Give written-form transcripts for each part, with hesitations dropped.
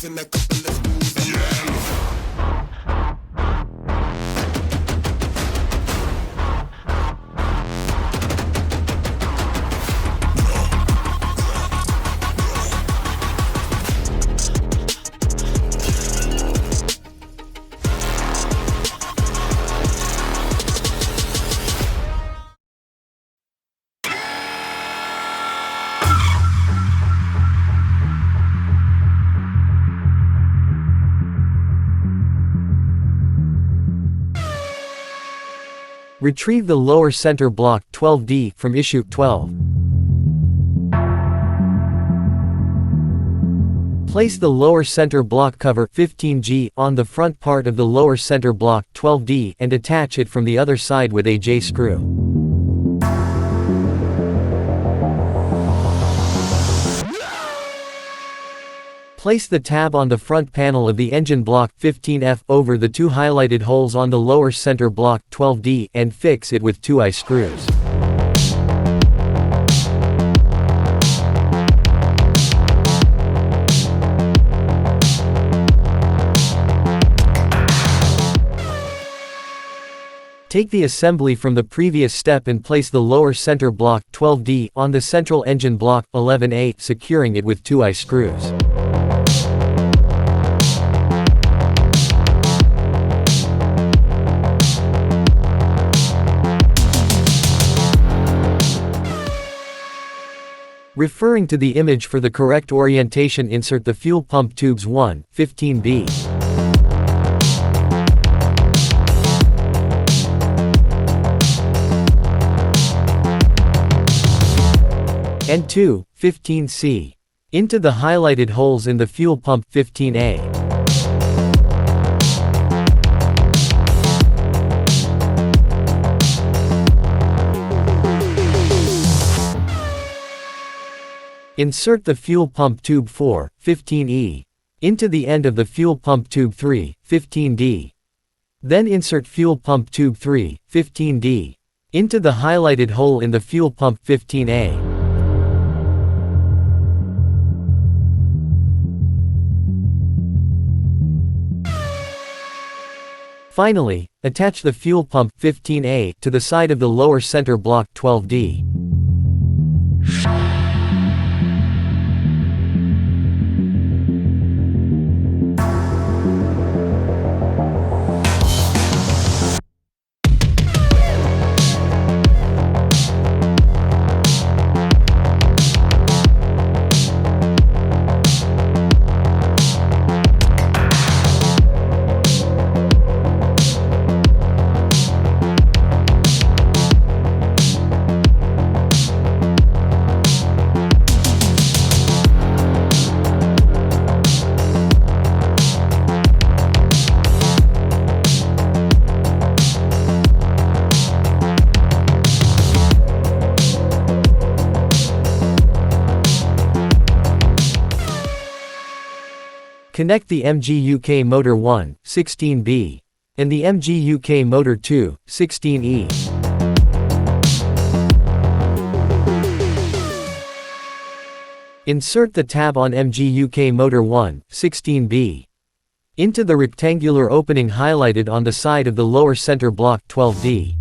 making a couple of moves and Retrieve the lower center block 12D from issue 12. Place the lower center block cover 15G on the front part of the lower center block 12D and attach it from the other side with a J-screw. Place the tab on the front panel of the engine block 15F over the two highlighted holes on the lower center block 12D and fix it with 2I screws. Take the assembly from the previous step and place the lower center block 12D on the central engine block 11A, securing it with 2I screws. Referring to the image for the correct orientation, insert the fuel pump tubes 1, 15B. And 2, 15C. Into the highlighted holes in the fuel pump 15A. Insert the fuel pump tube 4, 15E. Into the end of the fuel pump tube 3, 15D. Then insert fuel pump tube 3, 15D. Into the highlighted hole in the fuel pump 15A. Finally, attach the fuel pump 15A to the side of the lower center block 12D. Connect the MGU-K motor 1, 16B, and the MGU-K motor 2, 16E. Insert the tab on MGU-K motor 1, 16B, into the rectangular opening highlighted on the side of the lower center block 12D.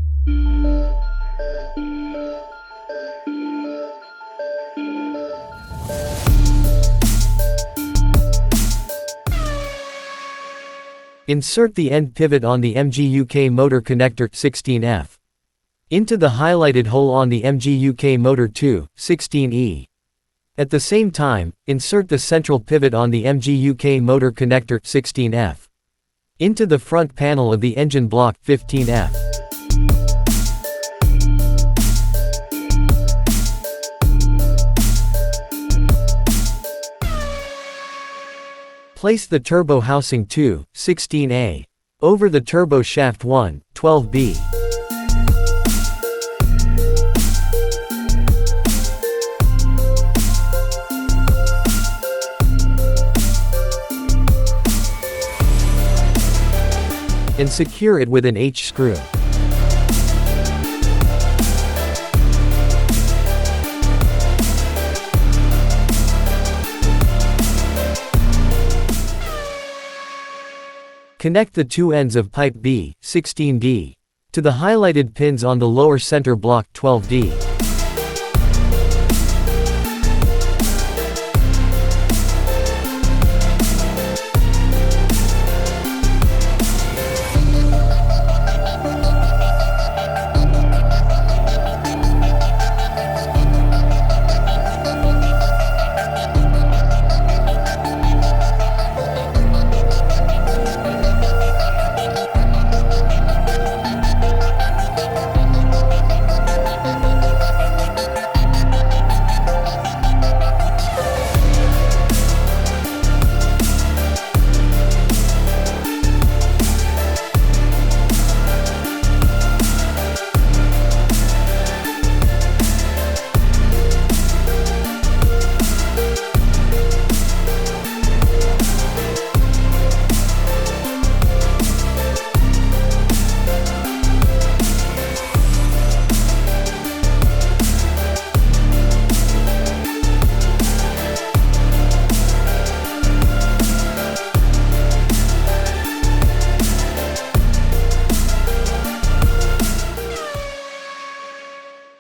Insert the end pivot on the MGU-K motor connector 16F into the highlighted hole on the MGU-K motor 2, 16E. At the same time, insert the central pivot on the MGU-K motor connector 16F into the front panel of the engine block 15F. Place the turbo housing 2, 16A, over the turbo shaft 1, 12B. And secure it with an H screw. Connect the two ends of pipe B, 16D, to the highlighted pins on the lower center block 12D.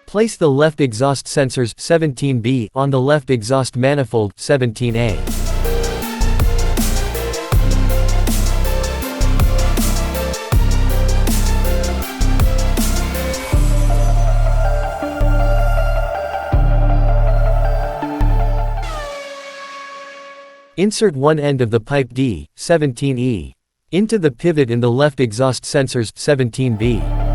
Place the left exhaust sensors 17B on the left exhaust manifold 17A. Insert one end of the pipe D, 17E, into the pivot in the left exhaust sensors 17B.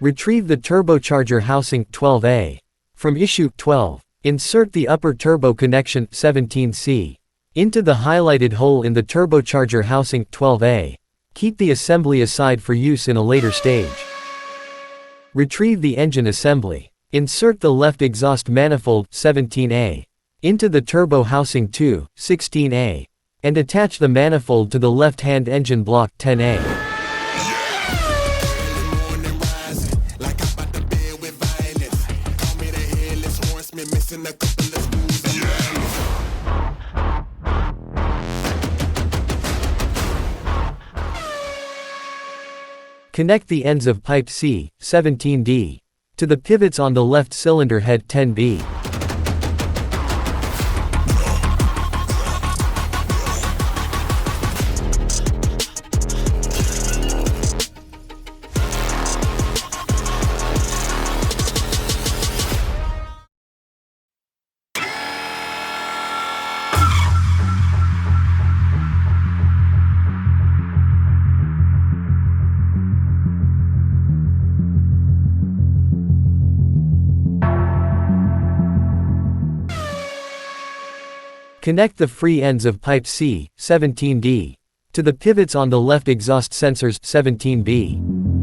Retrieve the turbocharger housing 12A. From issue 12, insert the upper turbo connection 17C into the highlighted hole in the turbocharger housing 12A. Keep the assembly aside for use in a later stage. Retrieve the engine assembly. Insert the left exhaust manifold 17A into the turbo housing 2, 16A, and attach the manifold to the left-hand engine block 10A. Connect the ends of pipe C, 17D, to the pivots on the left cylinder head 10B. Connect the free ends of pipe C, 17D, to the pivots on the left exhaust sensors 17B.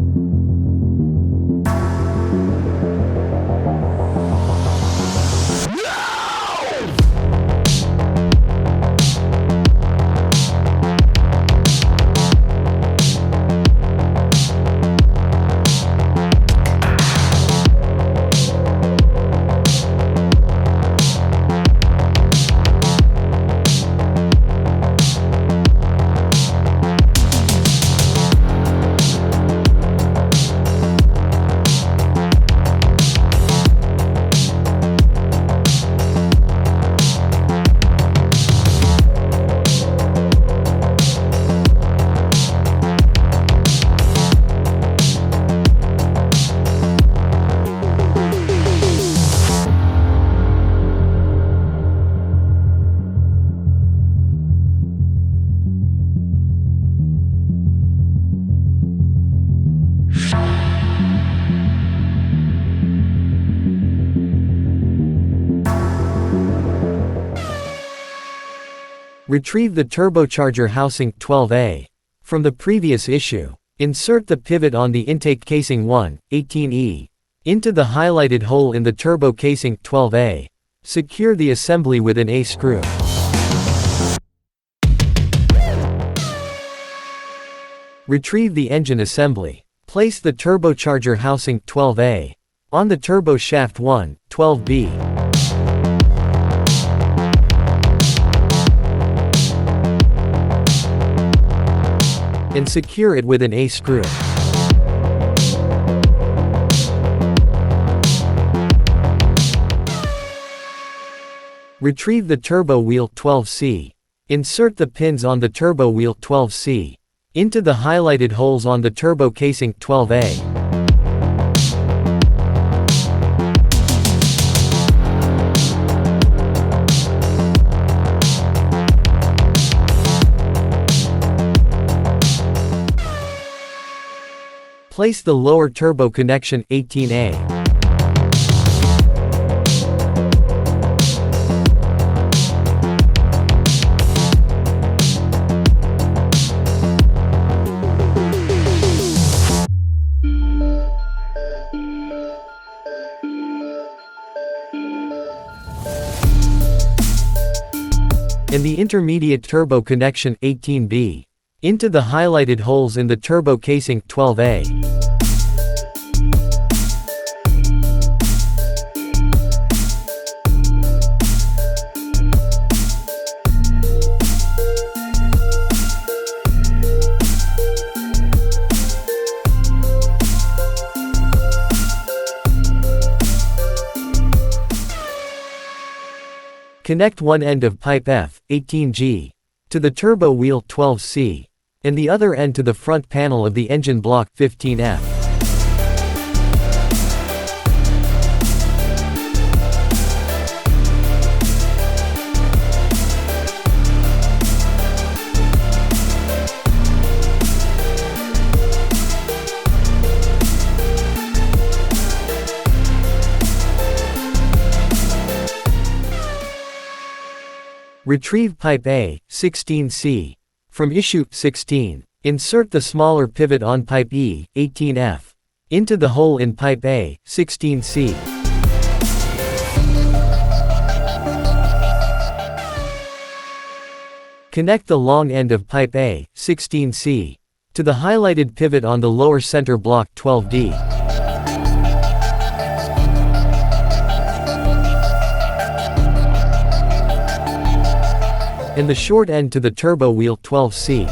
Retrieve the turbocharger housing 12A. From the previous issue, insert the pivot on the intake casing 1, 18E, into the highlighted hole in the turbo casing 12A. Secure the assembly with an A screw. Retrieve the engine assembly. Place the turbocharger housing 12A on the turbo shaft 1, 12B. And secure it with an A screw. Retrieve the turbo wheel 12C. Insert the pins on the turbo wheel 12C into the highlighted holes on the turbo casing 12A. Place the lower turbo connection 18A. And the intermediate turbo connection 18B into the highlighted holes in the turbo casing 12A. Connect one end of pipe F, 18G, to the turbo wheel 12C, and the other end to the front panel of the engine block 15F. Retrieve pipe A, 16C, from issue 16. Insert the smaller pivot on pipe E, 18F, into the hole in pipe A, 16C. Connect the long end of pipe A, 16C, to the highlighted pivot on the lower center block 12D. And the short end to the turbo wheel 12C.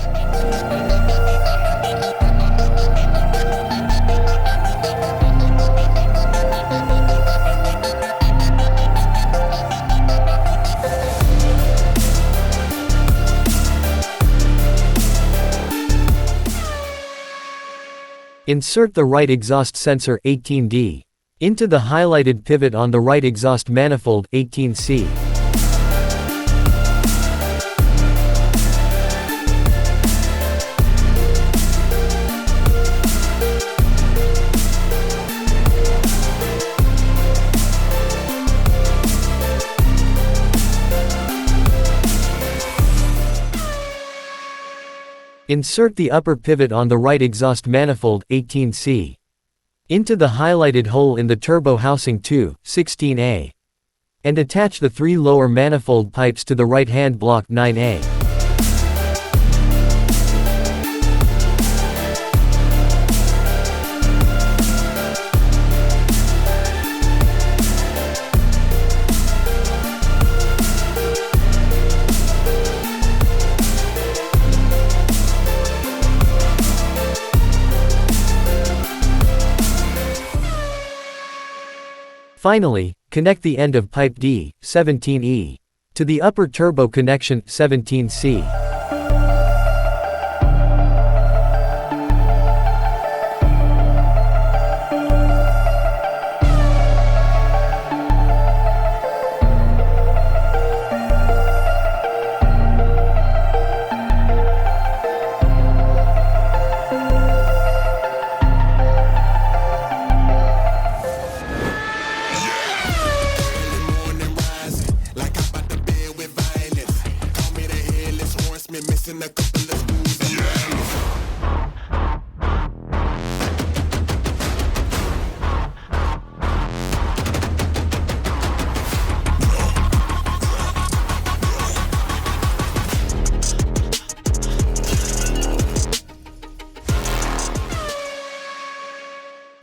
Insert the right exhaust sensor 18D into the highlighted pivot on the right exhaust manifold 18C. Insert the upper pivot on the right exhaust manifold 18C into the highlighted hole in the turbo housing 2, 16A, and attach the 3 lower manifold pipes to the right-hand block 9A. Finally, connect the end of pipe D, 17E, to the upper turbo connection, 17C.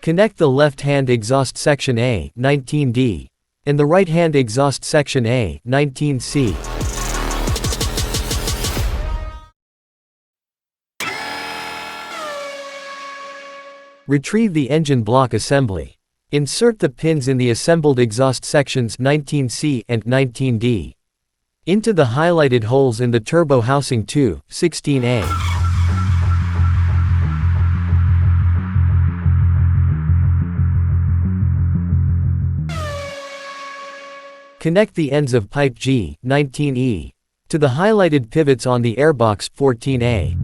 Connect the left-hand exhaust section A19D and the right-hand exhaust section A19C. Retrieve the engine block assembly. Insert the pins in the assembled exhaust sections 19C and 19D into the highlighted holes in the turbo housing 2, 16A. Connect the ends of pipe G, 19E, to the highlighted pivots on the airbox 14A.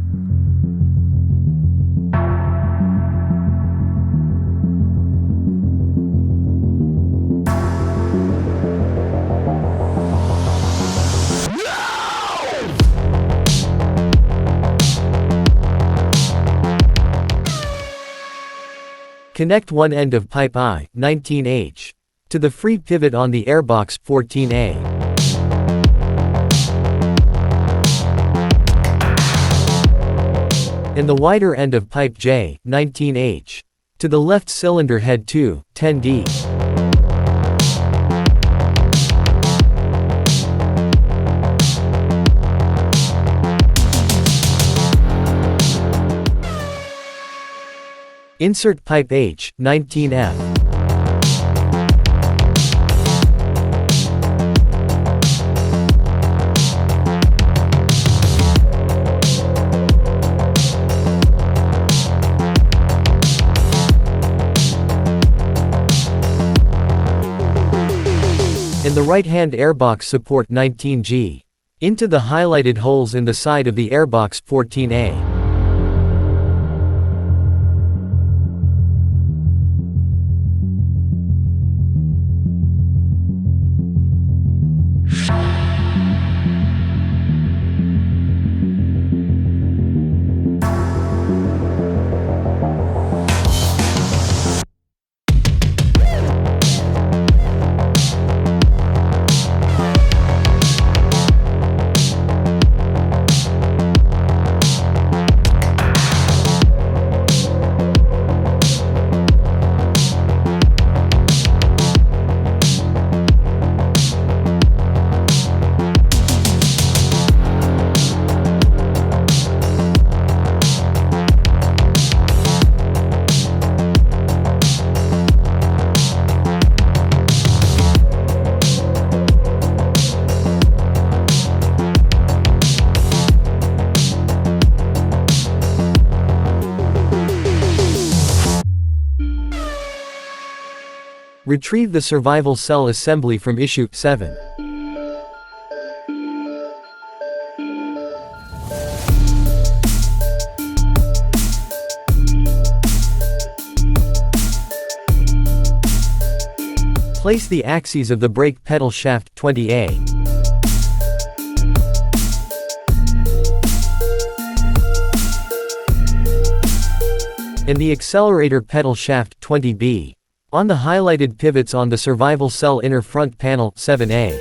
Connect one end of pipe I, 19H, to the free pivot on the airbox 14A. And the wider end of pipe J, 19H, to the left cylinder head 2, 10D. Insert pipe H, 19F. And the right-hand airbox support 19G into the highlighted holes in the side of the airbox 14A. Retrieve the survival cell assembly from issue 7. Place the axes of the brake pedal shaft 20A and the accelerator pedal shaft 20B on the highlighted pivots on the survival cell inner front panel 7A.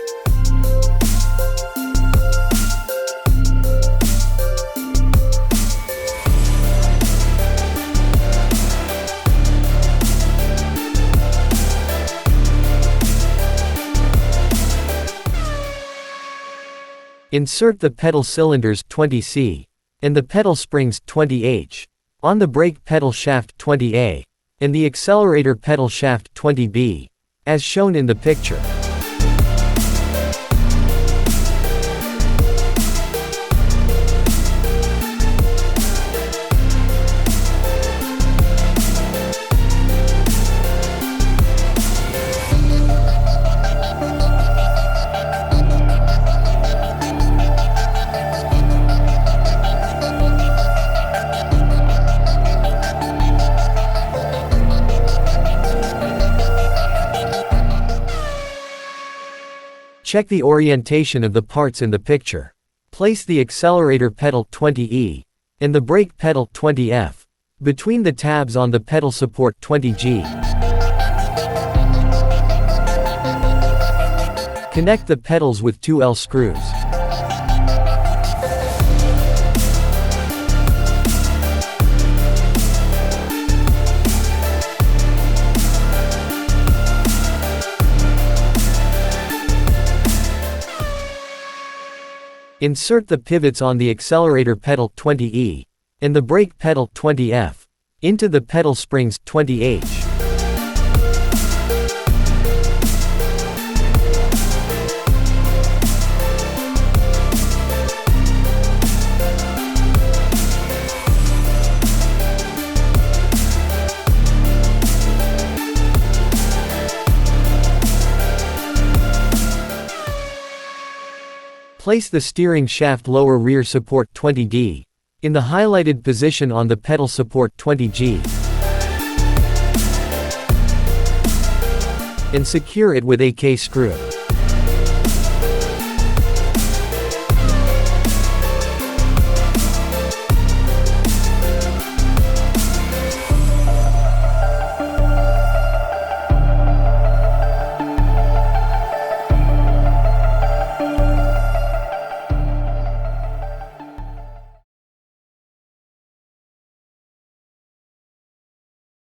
Insert the pedal cylinders 20C and the pedal springs 20H on the brake pedal shaft 20A and the accelerator pedal shaft 20B, as shown in the picture. Check the orientation of the parts in the picture. Place the accelerator pedal 20E and the brake pedal 20F between the tabs on the pedal support 20G. Connect the pedals with 2L screws. Insert the pivots on the accelerator pedal 20E and the brake pedal 20F into the pedal springs 20H. Place the steering shaft lower rear support 20D in the highlighted position on the pedal support 20G and secure it with a K screw.